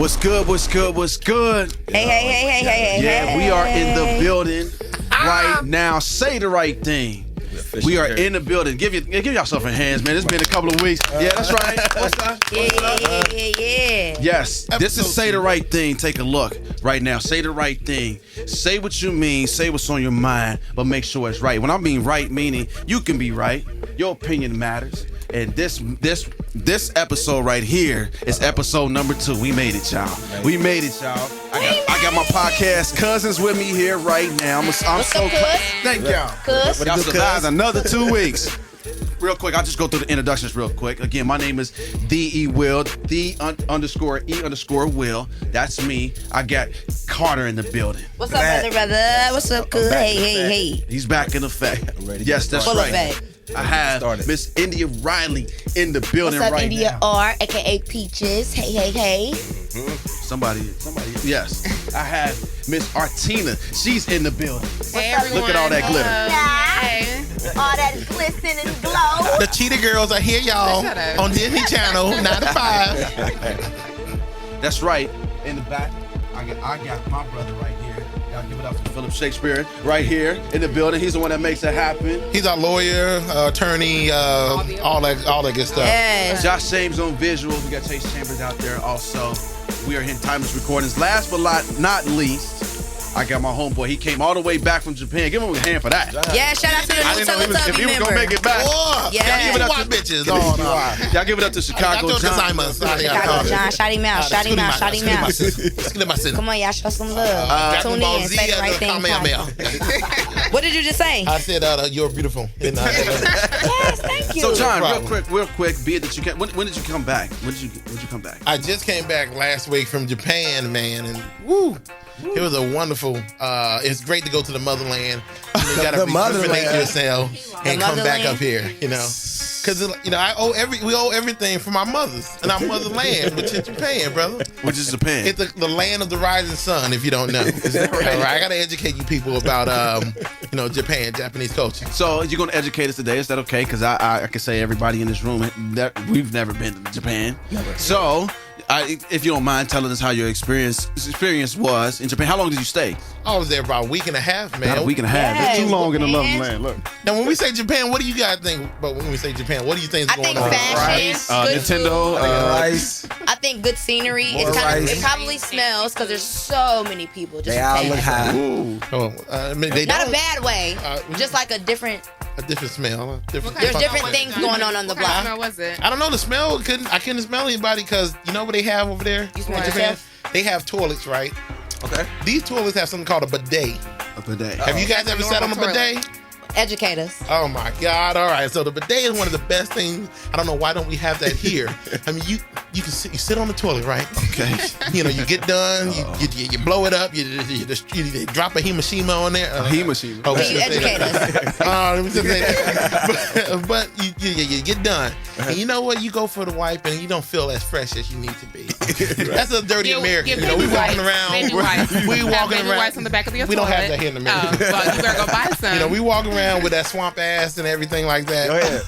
What's good? What's good? What's good? Hey. Yeah, we are in the building right now. Say the right thing. We are in the building. Give yourself a hands, man. It's been a couple of weeks. Yeah, that's right. What's that? Yeah. Yes, this is Say the Right Thing. Take a look right now. Say the right thing. Say what you mean. Say what's on your mind, but make sure it's right. When I mean right, meaning you can be right. Your opinion matters. And this episode right here is episode number 2. We made it, y'all. We made it, y'all. I got my podcast cousins with me here right now. I'm so glad. Thank y'all. Cuz. Y'all survived another 2 weeks. Real quick, I'll just go through the introductions real quick. Again, my name is The E Will, _E_ Will. That's me. I got Carter in the building. What's up, brother? What's up, cuz? Hey. He's back in effect. Yes, that's Full right. effect. I have Miss India Riley in the building What's up, right India now. R, aka Peaches? Hey. Somebody, yes. I have Miss Artina. She's in the building. Hey, everyone. Look at all that glitter. Hey. All that glisten and glow. The Cheetah Girls are here, y'all, on Disney Channel, 9 to 5. That's right. In the back, I got my brother right here. Y'all give it up for Philip Shakespeare right here in the building. He's the one that makes it happen. He's our lawyer, attorney, all that good stuff. Yes. Josh James on visuals. We got Chase Chambers out there also. We are in Timeless Recordings. Last but not least, I got my homeboy. He came all the way back from Japan. Give him a hand for that. Yeah, shout out to the I new didn't know if he was member. gonna make it back. Oh, Yeah. y'all give it up to bitches. Oh, no. Y'all give it up to Chicago John. Chicago John, shout him out. Shout him out. Come on, y'all, show some love. Tune in, say the right thing. What did you just say? I said you're beautiful. Yes, thank you. So John, real quick, be it that you can. When did you come back? When did you come back? I just came back last week from Japan, man, and woo. It was a wonderful. It's great to go to the motherland. You got to rejuvenate yourself and come back up here. You know, because we owe everything from our mothers and our motherland, which is Japan, brother. Which is Japan. It's the land of the rising sun. If you don't know, is that right? I got to educate you people about Japan, Japanese culture. So you're gonna educate us today? Is that okay? Because I can say everybody in this room that we've never been to Japan. Never. So. If you don't mind telling us how your experience was in Japan. How long did you stay? I was there about a week and a half, man. About a week and a half. Yes, That's too long in the love land. Look. Now, when we say Japan, what do you guys think? But when we say Japan, what do you think is going on? Fashion, good Nintendo, rice. I think good scenery. More It's rice. It probably smells because there's so many people. Just They all saying. look high. Ooh. They Not don't. a bad way. Just like a different. A different smell. There's different things going on the What kind block. of smell was it? I don't know the smell. I couldn't smell anybody because you know what they have over there You smell in Japan? yourself? They have toilets, right? Okay. These toilets have something called a bidet. A bidet. Have you guys ever sat on a Normal bidet? Educate us. Oh my God! All right, so the bidet is one of the best things. I don't know why don't we have that here. I mean, you can sit on the toilet, right? Okay. You get done, you blow it up, you drop a Himashima on there. Himashima. Oh, Can you educate us? let me just say that. But you get done, and you know what? You go for the wipe, and you don't feel as fresh as you need to be. That's a dirty American. Get We baby walking wipes. around. Baby wipes. We Have walking baby around. wipes on the back of your We don't have toilet. that here in America. Well, you better go buy some. We walk around with that swamp ass and everything like that. Go ahead.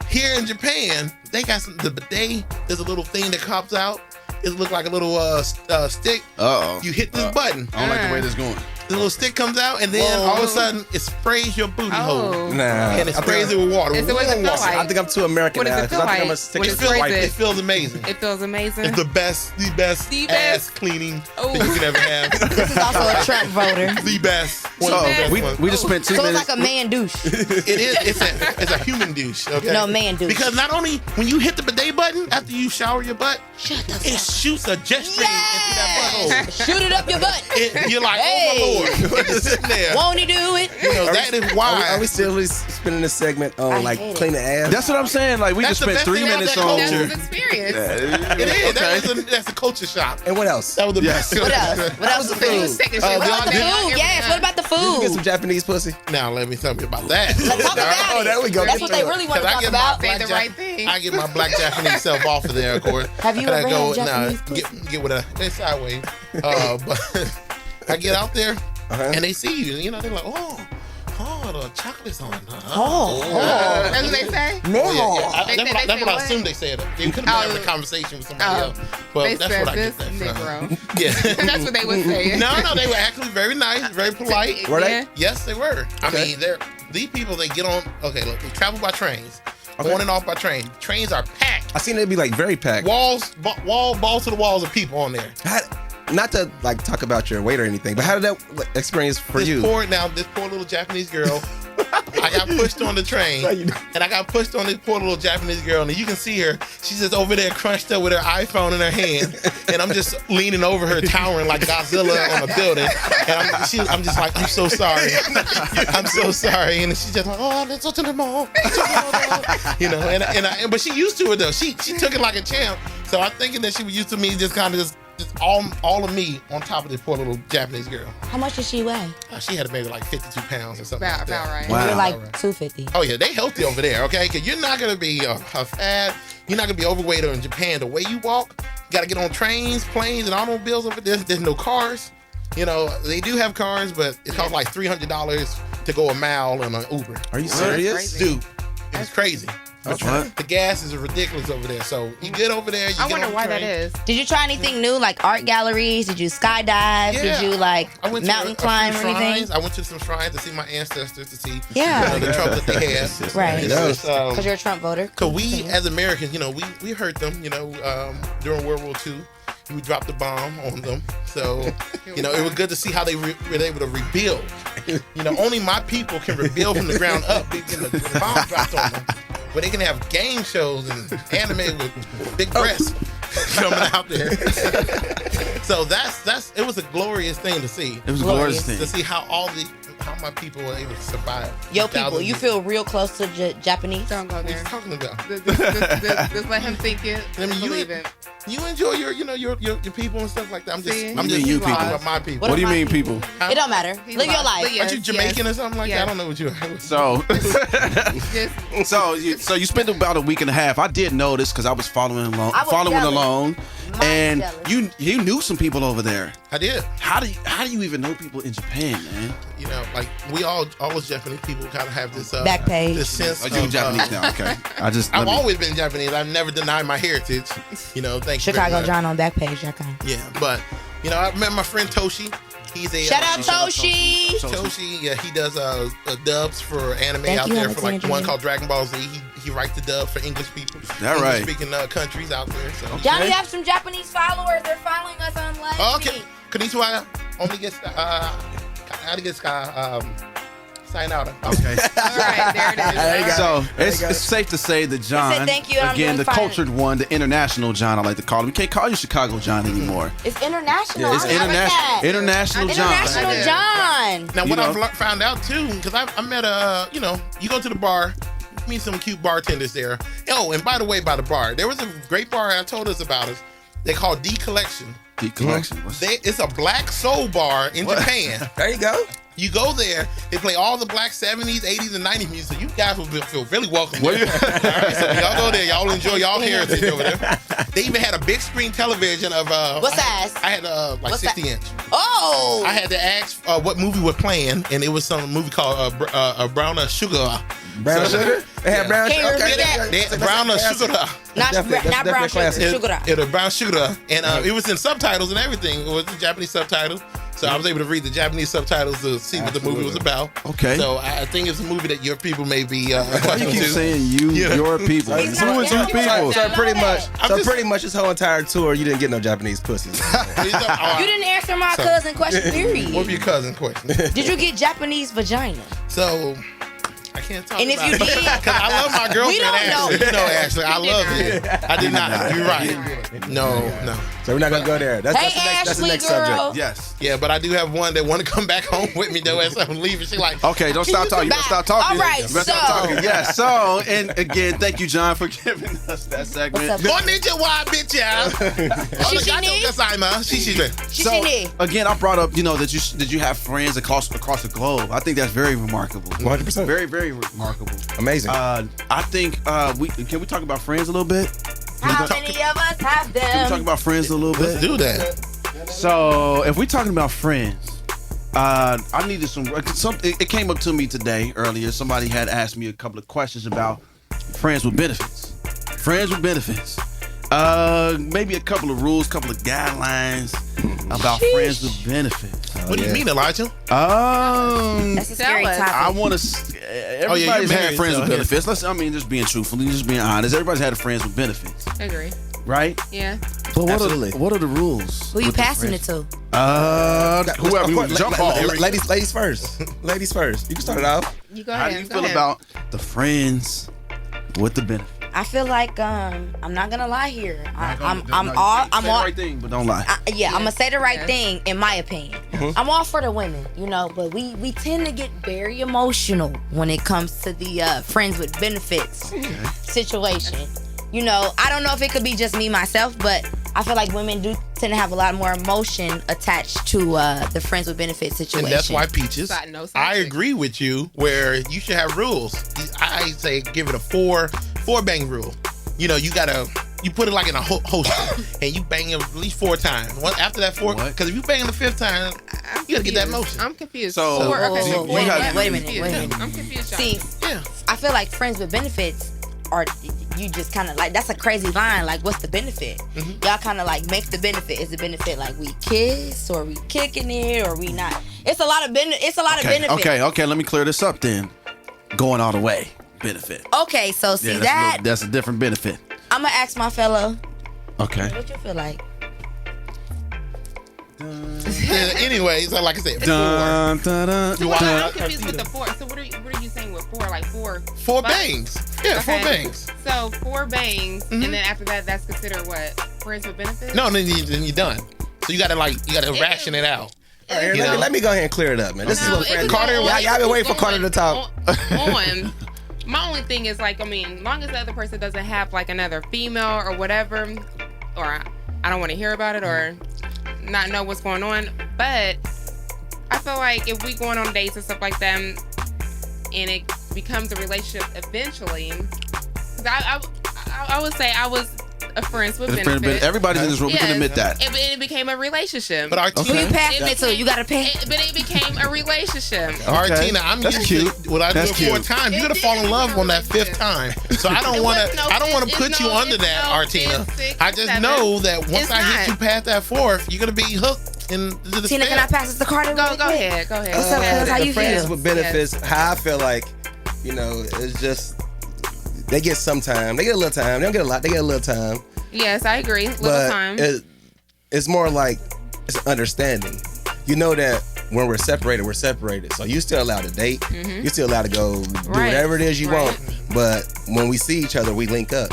Here in Japan, they got the bidet. There's a little thing that comes out. It looks like a little stick. Uh-oh. You hit this button. I don't like the way this is going. The little stick comes out, and then all of a sudden, it sprays your booty hole. Oh. Nah. And it sprays it with water. Is it what it warm feel water. like? I think I'm too American What does now. it feel 'cause I think I'm like? gonna stick What it is to it? white. It feels amazing. It feels amazing. It's the best The ass best. cleaning Oh. that you could ever have. This is also a Trump voter. The best. One So of the best we ones. just spent 2 So it's minutes. like a man douche. It is. It's a human douche. Okay. No, man douche. Because not only when you hit the bidet button after you shower your butt, it shoots a jet stream into that butthole. Shoot it up your butt. You're like, Hey. oh my lord, it's sitting there. Won't he do it? That is why. Are we still spending this segment I on like hate it. cleaning ass? That's what I'm saying. Like we That's just the spent best 3 thing about minutes that on. That's culture. his experience. It is. That's a culture shock. And what else? That was the Yes. best. What else? What else? So you was taking shit Oh, all What about the day, food? every Yes. night. What about the You get some food? Japanese pussy. Now let me tell you about that. Let's talk about Oh, it. there we go. That's what they really want to Because I talk get about. Say the right thing. I get my black Japanese self off of there, of course. Have you And I ever go, had Japanese pussy? get with it's sideways. But I get out there and they see you, and they're like, oh, the chocolate's on. That's what they say? Yeah, yeah. They That's say what I what? assumed they said. They could have been having a conversation with somebody else. But They that's said what I this get that from. Negro. Yeah. That's what they would say. No, they were actually very nice, very polite. Were they? Yeah. Yes, they were. I mean, these people, they get on, okay, look, they travel by trains. On and off by train. Trains are packed. I seen it be like very packed. Balls to the walls of people on there. Not to like talk about your weight or anything, but how did that experience for you? This poor little Japanese girl, I got pushed on the train, and I got pushed on this poor little Japanese girl, and you can see her. She's just over there crunched up with her iPhone in her hand, and I'm just leaning over her, towering like Godzilla on a building, and I'm just like, I'm so sorry, I'm so sorry, and she's just like, oh, let's go to the mall, you know, but she used to it though. She took it like a champ, so I'm thinking that she was used to me just kind of just all of me on top of this poor little Japanese girl. How much did she weigh? She had maybe like 52 pounds or something. About right. Wow. You're like Right. 250. Oh yeah, they healthy over there, okay? Because you're not gonna be fat, you're not gonna be overweight in Japan. The way you walk, you gotta get on trains, planes, and automobiles over there. There's no cars. You know, they do have cars, but it costs like $300 to go a mile in an Uber. Are you serious? crazy. Dude, it's crazy. What? The gas is ridiculous over there. So you get over there, you I get wonder on the why train. that is. Did you try anything new, like art galleries? Did you skydive? Yeah. Did you like I went mountain to climb a or few anything? shrines. I went to some shrines to see my ancestors, to see Yeah. the trouble that they had. Right. You know, it's, Because you're a Trump voter. Cause we as Americans, you know, we hurt them, you know, during World War II. We dropped the bomb on them. So, you know, it was good to see how they were able to rebuild. You know, only my people can rebuild from the ground up. The bomb dropped on them. But they can have game shows and anime with big breasts coming out there. So it was a glorious thing to see. It was a glorious thing. To see how my people were able to survive. Yo, people, you feel real close to Japanese? Don't go What are there. you talking about? Just let him think it. I mean, Believe it. You enjoy your people and stuff like that. I'm just See? I'm You just mean you talking people. about my people. What do you my mean, people? It don't matter. He Live your lost, life. but yeah. Aren't you Jamaican or something like that? I don't know what you are. So, Just so you spent about a week and a half. I did notice because I was following along, I was jealous. along, Mighty and jealous. you knew some people over there. I did. How do you even know people in Japan, man? You know, like we all us Japanese people kind of have this Back page. this sense Are you of Japanese now? Okay, I've always been Japanese. I've never denied my heritage. You know, thank you very Chicago much. John on Backpage.com. Yeah, but you know, I met my friend Toshi. He's a Shout out Toshi. Toshi, yeah, he does dubs for anime Thank out you, there for like Alexandria. one called Dragon Ball Z. He writes the dubs for English people. That right. Speaking countries out there. So. John, you have some Japanese followers. They're following us on live. Oh, okay. Konnichiwa. Only gets sign out. Okay. all right. There it is. There you go. So There you it's go. safe to say that John, thank you, I'm again, doing the fine. cultured one, the international John, I like to call him. You can't call you Chicago John anymore. It's international. Yeah, it's I love that. International John. International John. Now, You what know? I've found out too, because I met you know, you go to the bar, meet some cute bartenders there. Oh, and by the way, by the bar, there was a great bar I told us about us. They call D Collection. Deep collection. It's a black soul bar in Japan. There you go. You go there, they play all the black 70s, 80s, and 90s music. You guys will feel really welcome there. All right, so y'all go there, y'all enjoy y'all heritage over there. They even had a big screen television of What size? I had like What's 60 that? inch. Oh. I had to ask what movie was playing, and it was some movie called Brown Sugar. Brown sugar? They had brown Can you sugar. repeat that? They had Brown Sugar. not definitely- not that's brown definitely sugar. classic. Sugar. It was Brown Sugar, and it was in subtitles and everything. It was the Japanese subtitles. So I was able to read the Japanese subtitles to see what the movie was about. Okay. So I think it's a movie that your people may be You accustomed keep to. saying your people. Who He's is not your there. people? So pretty much, I'm just- pretty much this whole entire tour, you didn't get no Japanese pussies. You didn't answer my cousin question, period. What was your cousin question? Did you get Japanese vagina? So I can't talk And if about you it. did- Because I love my girlfriend don't know. Ashley. You know Ashley. I love it. I did not. You're right. No. So we're not gonna go there. That's Hey, that's the next Ashley, subject. girl. Yes. Yeah, but I do have one that want to come back home with me though as I'm leaving. She like, Okay, don't Can stop you talking. You come better stop back? talking. All right, You better stop so- talking. Yes. So, and again, thank you, John, for giving us that segment. What's up? Konnichiwa, bitch, yeah. Shishini? So Shishini. again, I brought up, that you have friends across the globe. I think that's very remarkable. 100%. Very, very remarkable. Amazing. I think can we talk about friends a little bit? How many of us have Can we talk them? about friends a little Let's bit? do that. So if we're talking about friends, I needed something. It came up to me today earlier. Somebody had asked me a couple of questions about friends with benefits. Friends with benefits. Maybe a couple of rules, couple of guidelines about friends with benefits. What do you mean, Elijah? That's a scary topic. I want to. Everybody's had friends with benefits. Just being truthful, just being honest. Everybody's had friends with benefits. I agree. Right? Yeah. But what are the rules? Who you passing it to? Whoever you jump off. Ladies first. Ladies first. You can start it off. You go How ahead. do you feel about the friends with the benefits? I feel like I'm not gonna lie here. I'm Say all the right thing, but don't lie. I'm gonna say the right thing in my opinion. I'm all for the women, but we tend to get very emotional when it comes to the friends with benefits situation. I don't know if it could be just me myself, but I feel like women do tend to have a lot more emotion attached to the friends with benefits situation. And that's why, Peaches, Side note, I side agree with you where you should have rules. I say give it a four bang rule. You put it like in a holster and you bang it at least 4 times. After that 4, because if you bang the 5th time, you gotta get that motion. I'm confused. So- wait a minute. I'm confused. See, Yeah. I feel like friends with benefits are, you just kind of like, that's a crazy line. Like, what's the benefit? Y'all kind of like make the benefit. Is the benefit like we kiss or we kicking it or we not? It's a lot of benefit. Okay. Let me clear this up then. Going all the way. Benefit. Okay, so see that's a different benefit. I'm gonna ask my fellow. Okay. What you feel like? Anyway, so like I said, 4. Dun, dun, dun, So I'm dun. confused with the 4. So what are you saying with 4? Like 4? 4 bangs. Yeah, 4 bangs. So 4 bangs, and then after that, that's considered what? Friends with benefits? No, then you're done. So you gotta ration it out. All right, let me go ahead and clear it up, man. This is what friends. Carter, Y'all been waiting for Carter to talk. My only thing is long as the other person doesn't have like another female or whatever, or I don't want to hear about it or not know what's going on. But I feel like if we going on dates and stuff like that, and it becomes a relationship eventually, 'cause I would say I was a friends with benefits. Everybody's in this room. We can admit that. It became a relationship. But Artina, Who you passing it to? You gotta pay. But it became a relationship. Artina, I'm That's used to cute. what I do That's 4 cute. times. You're gonna fall in love on that 5th time. So I don't want to put you under that, Artina. I just know that once I hit you past that 4th, you're gonna be hooked into the Tina, can I pass this to Carter? Go ahead. What's up, cuz? How you friends feel? with benefits, how I feel like, it's just they get some time. They get a little time. They don't get a lot. They get a little time. Yes, I agree. Little But time. it's more like it's understanding. You know that when we're separated, we're separated. So you're still allowed to date. You're still allowed to go do whatever it is you want. But when we see each other, we link up.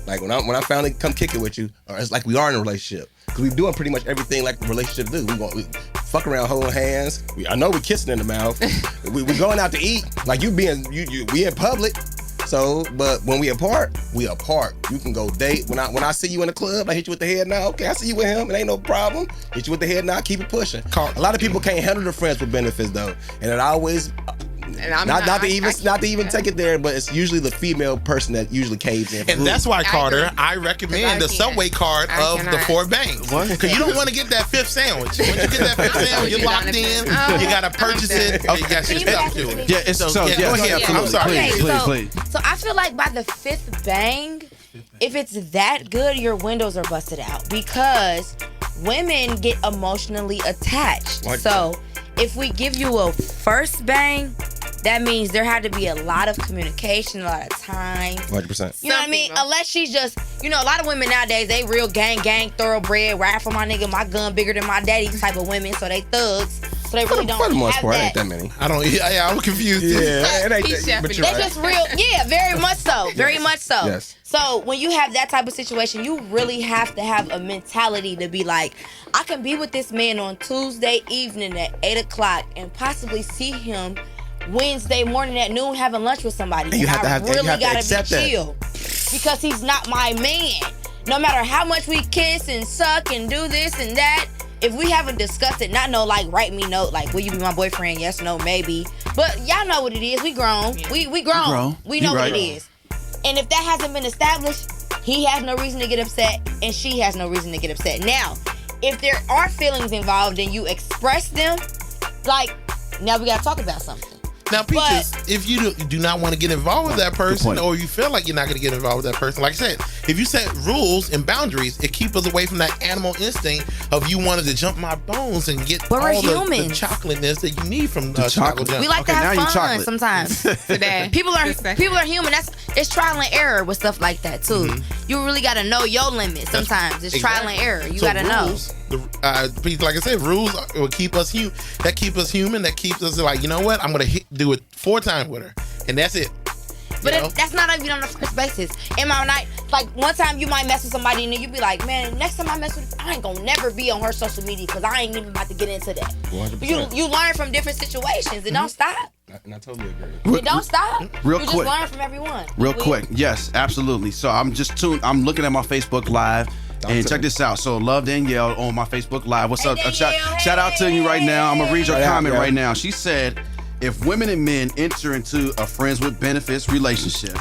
Like when I finally come kick it with you, or it's like we are in a relationship. Because we're doing pretty much everything like relationships do. We fuck around holding hands. I know we kissing in the mouth. we going out to eat. Like we in public. So, but when we apart, we apart. You can go date. When I see you in the club, I hit you with the head nod. Okay, I see you with him. It ain't no problem. Hit you with the head nod. Keep it pushing. A lot of people can't handle the friends with benefits though, and it always. And I'm not to even take it there, but it's usually the female person that usually caves in. And that's why, Carter, I recommend the Subway card of the 4 bangs. Because you don't want to get that 5th sandwich. Once you get that 5th sandwich, you're locked in. You got to purchase it. You got your stuff to it. Yeah, go ahead. I'm sorry. Please. So I feel like by the 5th bang, if it's that good, your windows are busted out because women get emotionally attached. So if we give you a first bang, that means there had to be a lot of communication, a lot of time. 100%. You know what I mean? Unless she's just, a lot of women nowadays, they real gang, thoroughbred, ride for my nigga, my gun bigger than my daddy type of women, so they thugs. So they really don't For the most have part, that. ain't that many. I'm confused. Yeah, it ain't He's that, but chefing you're it. They right. just real, yeah, very much so. Very much so. Yes. So when you have that type of situation, you really have to have a mentality to be like, I can be with this man on Tuesday evening at 8 o'clock and possibly see him Wednesday morning at noon having lunch with somebody. And you have to have- and you really have to gotta accept be that. chill because he's not my man. No matter how much we kiss and suck and do this and that, if we haven't discussed it, not no like write me note like will you be my boyfriend? Yes, no, maybe. But y'all know what it is. We grown. We grown. We know what it is. And if that hasn't been established, he has no reason to get upset and she has no reason to get upset. Now, if there are feelings involved and you express them, like, now we gotta talk about something. Now, Peaches, if you do not want to get involved with that person, point. or you feel like you're not going to get involved with that person, like I said, if you set rules and boundaries, it keeps us away from that animal instinct of you wanted to jump my bones and get But we're all the humans. chocolateness that you need from chocolate. chocolate jump. We like Okay, to now have you fun chocolate. sometimes. Today. People are This second. human. It's trial and error with stuff like that too. You really gotta know your limits. Sometimes it's trial and error. You gotta rules, like I said, rules will keep us human. That keep us human. That keeps us like, you know what? I'm gonna do it 4 times with her, and that's it. But You know? that's not even on the first basis. Am I right? Like one time you might mess with somebody and then you be like, man, next time I mess with, I ain't gonna never be on her social media because I ain't even about to get into that. 100%. You learn from different situations. It don't stop. And I totally agree. It don't stop. Real you quick. just learn from everyone. Real quick, yes, absolutely. So I'm looking at my Facebook Live. And check this out. So Love Danielle on my Facebook Live. What's Hey, up? Danielle, Shout out to you right now. I'm gonna read your Right out, comment yeah. right now. She said, if women and men enter into a friends with benefits relationship,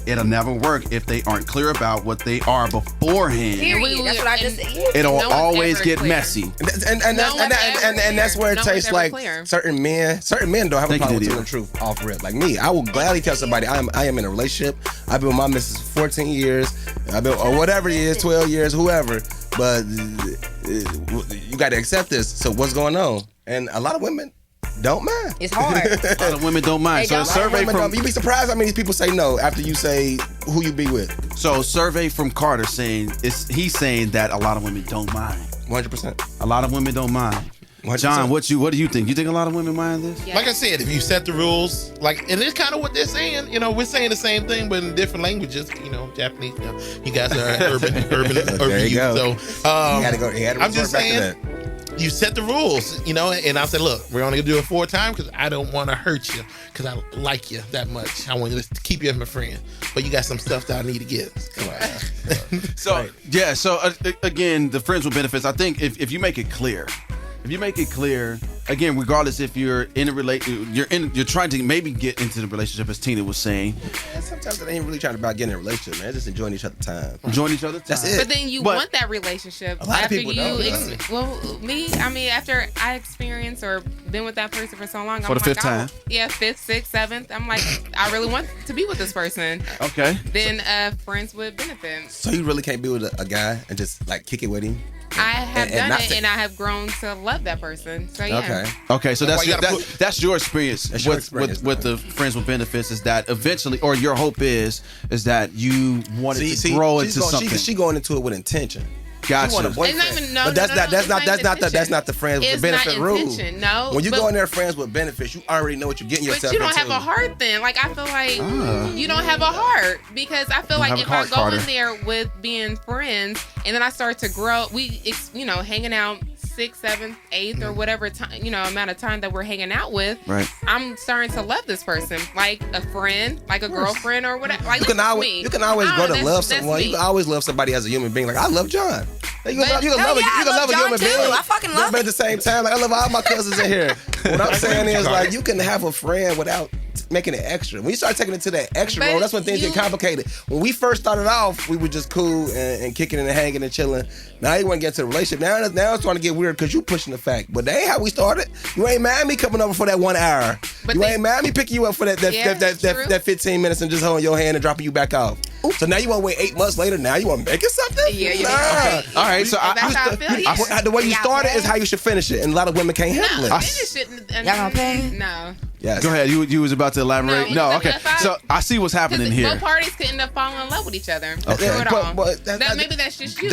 it'll never work if they aren't clear about what they are beforehand. Period. That's what I just said. Yeah. It'll No one's always ever get clear. messy. And that's where it No tastes one's like ever clear. certain men don't have a Thank you, problem with Lydia. telling the truth off rip. Like me, I will gladly tell somebody I am in a relationship. I've been with my missus for 14 years. I've been or whatever it is, 12 years, whoever. But you got to accept this. So what's going on? And a lot of women don't mind. It's hard. A lot of women don't mind. They So a don't. survey Women from don't. You'd be surprised how many people say no after you say who you be with. survey from Carter saying he's saying that a lot of women don't mind. 100%. A lot of women don't mind. 100%. John, what do you think? You think a lot of women mind this? Yeah. Like I said, if you set the rules, and it's kind of what they're saying. You know, we're saying the same thing, but in different languages. You know, Japanese. You guys are urban There you youth. go. So You had to go. You had to I'm just resort back to saying, that. you set the rules. You know, and I said, look, we're only gonna do it 4 times because I don't want to hurt you because I like you that much. I want to keep you as my friend, but you got some stuff that I need to get. Come on. So yeah, again, the friends with benefits. I think if you make it clear, again, regardless if you're in a you're trying to maybe get into the relationship, as Tina was saying, Sometimes it ain't really trying about getting in a relationship, man. It's just enjoying each other's time. join each other. That's time. it. But then you But- want that relationship lot of after people you. don't. Well, me, I mean, after I experienced or been with that person for so long, For the fifth time? Yeah, 5th, 6th, 7th. I'm like, I really want to be with this person. Okay. Then friends with benefits. So you really can't be with a guy and just like kick it with him? I have And done not it, to- and I have grown to love that person. So yeah. Okay. Okay, so That's why you gotta that's your experience, That's your with, experience, with the friends with benefits is that eventually, or your hope is that you want it to grow into something. She going into it with intention. Gotcha. She want a boyfriend. It's not even- no, but that's no, not no, that's it's not not that's not the intention. that's not the friends with It's benefit not rule. intention, no, When you but- go in there friends with benefits, you already know what you're getting yourself But you don't into. have a heart then. Like, I feel like you don't have a heart because I feel like have a if heart, I go Carter. in there with being friends and then I start to grow, hanging out 6th, 7th, 8th, or whatever time, amount of time that we're hanging out with. Right. I'm starting to love this person like a friend, like a girlfriend or whatever. Like, You can that's always me. you can always I grow don't to know, love that's someone. You me. can always love somebody as a human being. Like I love John. You can But- love, you can Hell love, yeah, I you can love love a John human too. being. I fucking love But at him. the same time, like I love all my cousins in here. What I'm saying is like you can have a friend without making it extra. When you start taking it to that extra But role, that's when things get complicated. When we first started off, we were just cool and kicking and hanging and chilling. Now you want to get to the relationship. Now it's starting to get weird because you pushing the fact. But that ain't how we started. You ain't mad at me coming over for that 1 hour. But you they- ain't mad at me picking you up for that true. 15 minutes and just holding your hand and dropping you back off. So now you want to wait 8 months later. Now you want to make it something? Yeah, yeah. Nah. Okay. All right, so That's how I feel. Yeah. The way you Y'all started pay? is how you should finish it, and a lot of women can't handle No, it. finish it. Y'all gonna pay? No. Yes. Go ahead. You was about to elaborate. No, No, okay. if I- So I see what's happening Because here. both parties could end up falling in love with each other. Okay. Through it all. But Maybe that's just you,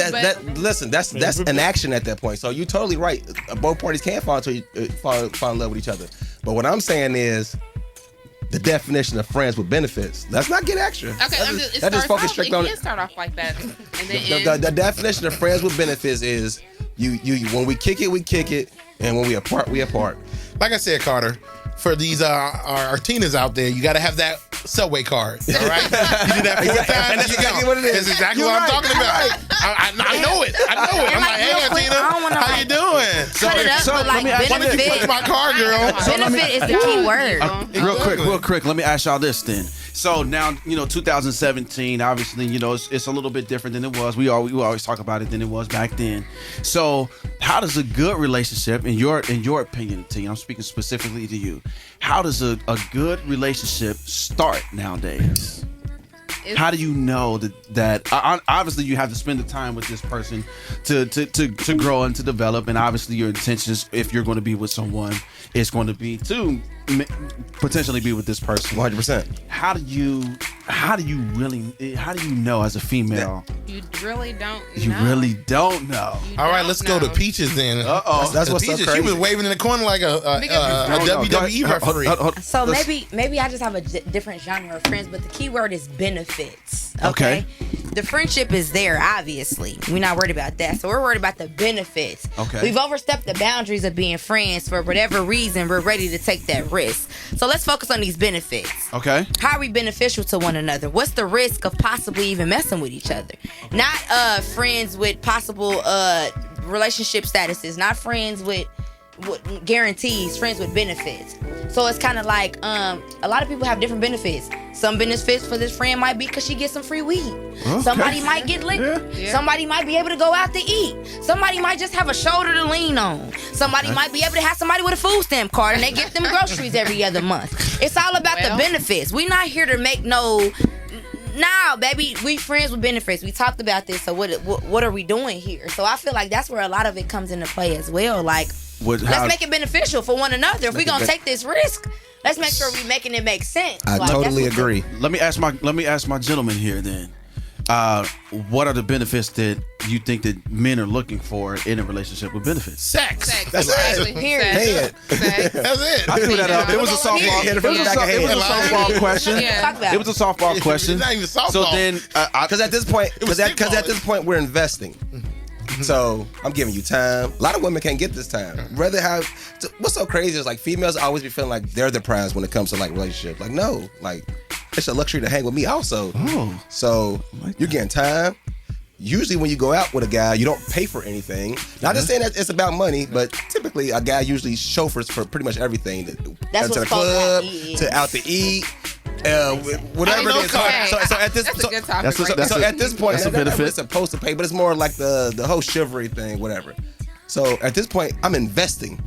listen, that's an action at that point. So you're totally right. Both parties can fall in love with each other. But what I'm saying is the definition of friends with benefits. Let's not get extra. Okay, it just focus it strict on can it. start off like that, and then The definition of friends with benefits is you when we kick it, and when we apart, we apart. Like I said, Carter, for these our teenagers out there, you got to have that Subway card. All right, you do that 4 times. And that's you exactly go. what it is. That's exactly You're what I'm right. talking about. I know it. I know it. I'm like, hey, real quick, Tina, I don't wanna, how you doing? Cut it up, so but let like me ask you- Why don't you benefit. punch my car, girl? Benefit is the key word. Real quick. Let me ask y'all this then. So now, 2017, obviously, it's a little bit different than it was. We always talk about it than it was back then. So how does a good relationship, in your opinion, T, I'm speaking specifically to you, how does a good relationship start nowadays? How do you know that obviously you have to spend the time with this person to grow and to develop, and obviously your intentions, if you're going to be with someone, is going to be to potentially be with this person. 100%. How do you know as a female? You really don't know. You really don't know. All right, let's go to Peaches then. That's what's so Peaches, crazy. she was waving in the corner like a WWE referee. So maybe I just have a different genre of friends, but the key word is benefits. Okay. The friendship is there, obviously. We're not worried about that. So we're worried about the benefits. Okay. We've overstepped the boundaries of being friends for whatever reason. We're ready to take that risk. So let's focus on these benefits. Okay. How are we beneficial to one another? What's the risk of possibly even messing with each other? Not friends with possible relationship statuses. Not friends with guarantees. Friends with benefits. So it's kind of like a lot of people have different benefits. Some benefits for this friend might be because she gets some free weed. Okay. Somebody might get liquor. Yeah. Somebody might be able to go out to eat. Somebody might just have a shoulder to lean on. Somebody might be able to have somebody with a food stamp card and they get them groceries every other month. It's all about the benefits. We're not here to make no... Nah, baby, we friends with benefits. We talked about this, so what are we doing here? So I feel like that's where a lot of it comes into play as well. Like, let's make it beneficial for one another. If we're gonna take this risk, let's make sure we're making it make sense. I totally agree. Let me ask my gentleman here then. What are the benefits that you think that men are looking for in a relationship with benefits? Sex. That's it. Period. That's it. I threw that up. It was a softball. It was a softball question. Yeah. It was a softball question. It's not even softball. So then, because at this point, we're investing. So I'm giving you time. A lot of women can't get this time. Rather have. What's so crazy is like females always be feeling like they're the prize when it comes to like relationships. Like no, like it's a luxury to hang with me also. Oh. So you're getting time. Usually when you go out with a guy, you don't pay for anything. Not just saying that it's about money, but typically a guy usually chauffeurs for pretty much everything. That's to the what's club, called to out to eat. Whatever it is. So at this, that's a good topic. At this point, that's a benefit. It's supposed to pay, but it's more like the whole chivalry thing, whatever. So at this point, I'm investing.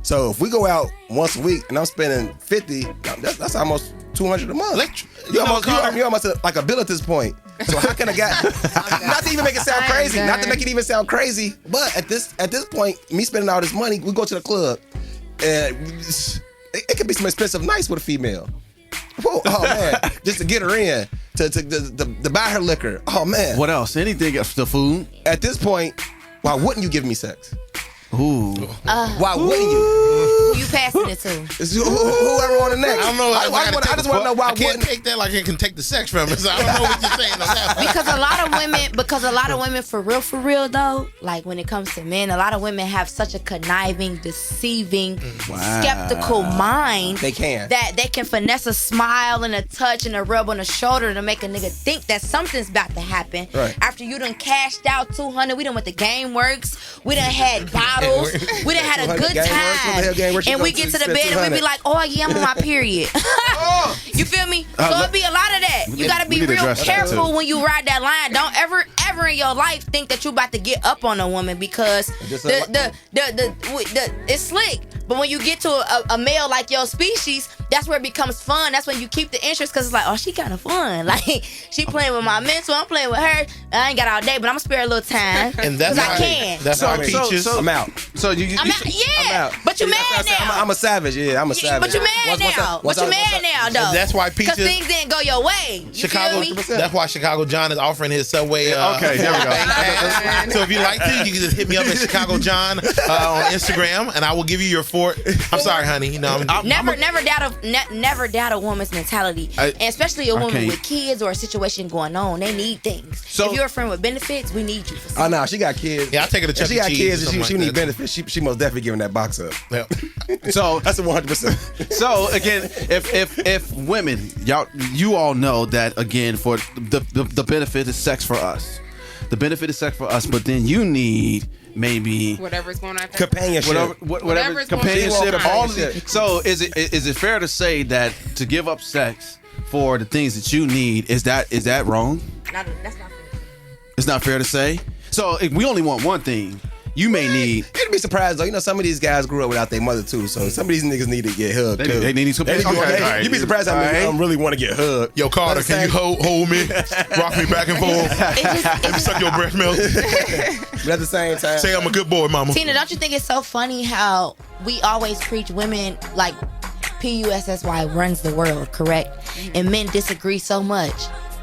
So if we go out once a week and I'm spending $50, that's almost $200 a month. You're almost like a bill at this point. So how can a guy? Not to even make it sound crazy, not to make it even sound crazy, but at this point, me spending all this money, we go to the club, and it could be some expensive nights with a female. Oh man, just to get her in, to buy her liquor. Oh man. What else? Anything else? The food? At this point, why wouldn't you give me sex? Ooh. Why wouldn't you? Who you passing it to? Whoever on the next. I don't know. I just want to know why I can't take that like I can take the sex from it. So I don't know what you're saying on that. Because a lot of women, for real though, like when it comes to men, a lot of women have such a conniving, deceiving, skeptical mind. They can. That they can finesse a smile and a touch and a rub on the shoulder to make a nigga think that something's about to happen. Right. After you done cashed out $200, we done went to Game Works, we done had bottles, we done had a good time. And we get to the bed and we be like, oh yeah, I'm on my period. You feel me? So it be a lot of that. You gotta be real careful when you ride that line. Don't ever in your life think that you about to get up on a woman because it's slick. But when you get to a male like your species, that's where it becomes fun. That's when you keep the interest because it's like, oh, she kind of fun. Like she playing with my mentor, I'm playing with her. I ain't got all day, but I'm gonna spare a little time and that's I can. That's how Peaches. I'm out. So I'm out. Yeah, I'm out. But you mad now. I'm a savage. Yeah, I'm a savage. But you mad now. But you mad now though. That's why Peaches. Because things didn't go your way. You Chicago. feel me? That's why Chicago John is offering his Subway. Okay, there we go. So if you like to, you can just hit me up at Chicago John on Instagram, and I will give you your fort. I'm sorry, honey. You know, never doubt a woman's mentality, and especially a woman with kids or a situation going on. They need things. So if you're a friend with benefits, we need you. Oh no, she got kids. Yeah, I'll take her to Chuck E. Cheese. She got kids, and she need benefits. She most definitely giving that box up. Yeah. So that's a 100%. So again, if women, you all know that again, for the benefit is sex for us. The benefit is sex for us, but then you need maybe whatever's going on. Companionship. Whatever companionship. All of it. So is it fair to say that to give up sex for the things that you need, is that wrong? That's not fair. It's not fair to say. So if we only want one thing, you may need. You'd be surprised though. You know, some of these guys grew up without their mother too. So some of these niggas need to get hugged too. They need some. Okay, You'd be surprised how many of them really want to get hugged. Yo, Carter, can you hold me, rock me back and forth, let me suck your breast milk? But at the same time, Say I'm a good boy, mama. Tina, don't you think it's so funny how we always preach women like PUSSY runs the world, correct? And men disagree so much.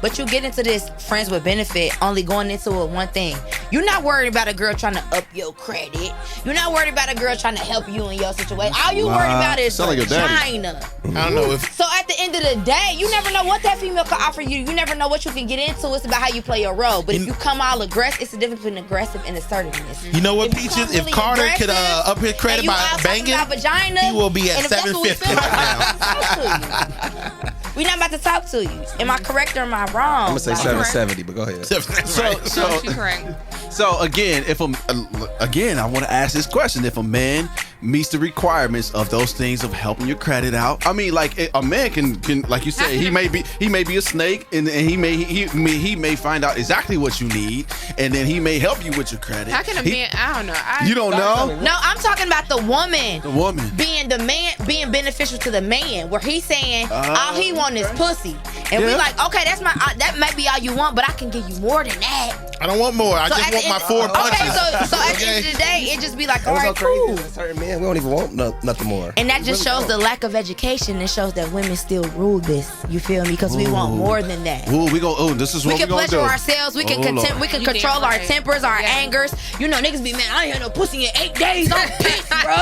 But you get into this friends with benefit only going into it one thing. You're not worried about a girl trying to up your credit. You're not worried about a girl trying to help you in your situation. All you worried about is vagina. I don't know if. So at the end of the day, you never know what that female can offer you. You never know what you can get into. It's about how you play your role. But if you come all aggressive, it's the difference between aggressive and assertiveness. You know what, If you Peaches? come If really Carter could aggressive up his credit and you by all talking banging, about vagina, he will be at and if that's what we 750 feel right now. about, we're not about to talk to you. Am I correct or am I wrong? I'm gonna say Like, 770, but go ahead. She's correct. So again, I want to ask this question: if a man meets the requirements of those things of helping your credit out, I mean, like a man can like you say, he may be a snake, and he may find out exactly what you need, and then he may help you with your credit. How can a man? I don't know. You don't know? No, I'm talking about the woman. The woman being the man, being beneficial to the man, where he's saying all he want is pussy, and we Yeah. like, okay, that's my that might be all you want, but I can give you more than that. I don't want more. I So just at want the my end- 4 punches. Okay, so at the end of the day, it just be like, all It was right, so crazy. cool. There's certain men, we don't even want nothing more. And that just shows the lack of education. It shows that women still rule this. You feel me? Because we want more than that. Ooh, we go. Oh, this is We what can we gonna pleasure do. ourselves. We can Oh, Lord. we can You control damn our right. tempers, our Yeah. angers. You know, niggas be, man, I ain't had no pussy in 8 days. I'm pissed, bro.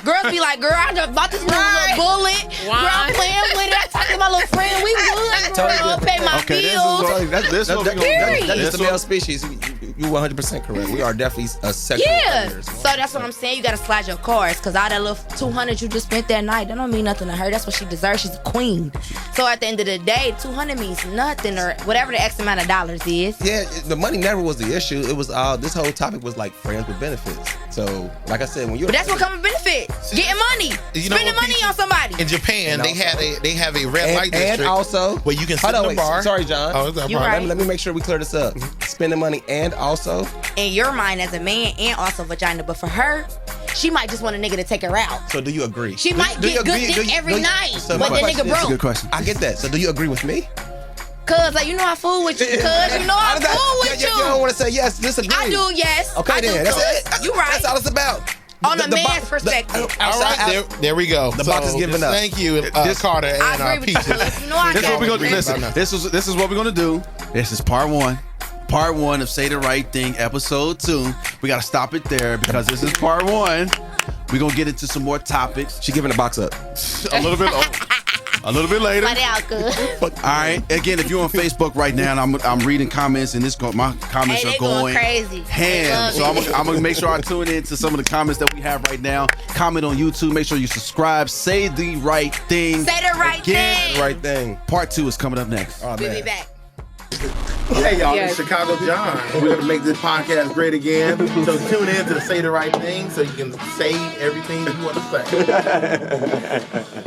Girls be like, girl, I just bought this little bullet. Girl, I'm playing with it. I talked to my little friend. We good, girl. Pay my bills. This what we gonna Period. That's do. just the male species. You 100% correct. We are definitely a sexual Yeah. predators. So that's what I'm saying. You gotta slide your cards, cause all that little 200 you just spent that night, that don't mean nothing to her. That's what she deserves. She's a queen. So at the end of the day, 200 means nothing, or whatever the X amount of dollars is. Yeah, the money never was the issue. It was this whole topic was like friends with benefits. So, like I said, when you're But that's what comes with benefits. Getting money, You know spending what, money Peaches? on somebody. In Japan, And they have a red light district and also where you can sit hold on, in the wait, bar. Sorry, John. Oh, it's not a You problem. right. Let me make sure we clear this up. Spending money and also In your mind as a man and also vagina, but for her, she might just want a nigga to take her out. So do you agree? She might Do you get good agree? dick every night, So but my the question nigga is- That's a good broke. question. I get that. So do you agree with me? Cause like, you know I fool with you. Cause you know I fool with You don't you. want to say yes, disagree. I do, yes. Okay I do, then. That's cuz. it. You right. That's all it's about. On a man's bo- perspective. All right, there we go. The box is giving up. Thank you, Carter and I agree with you. Peaches. Cuz. You know I This is what got we it. gonna do. Listen, this is what we're gonna do. This is part one. Part one of Say the Right Thing, episode 2. We gotta stop it there because this is part 1. We're gonna get into some more topics She giving the box up. a little bit later. Let it out, cuz. All right. Again, if you're on Facebook right now, and I'm reading comments, and my comments Hey, are they going going crazy. They ham. love So it. I'm gonna make sure I tune in to some of the comments that we have right now. Comment on YouTube. Make sure you subscribe. Say the right thing. Say the right Again, thing. Right thing. Part 2 is coming up next. Oh, We'll man. be back. Hey y'all, Yes. it's Chicago John. We're gonna make this podcast great again. So tune in to Say the Right Thing so you can say everything you want to say.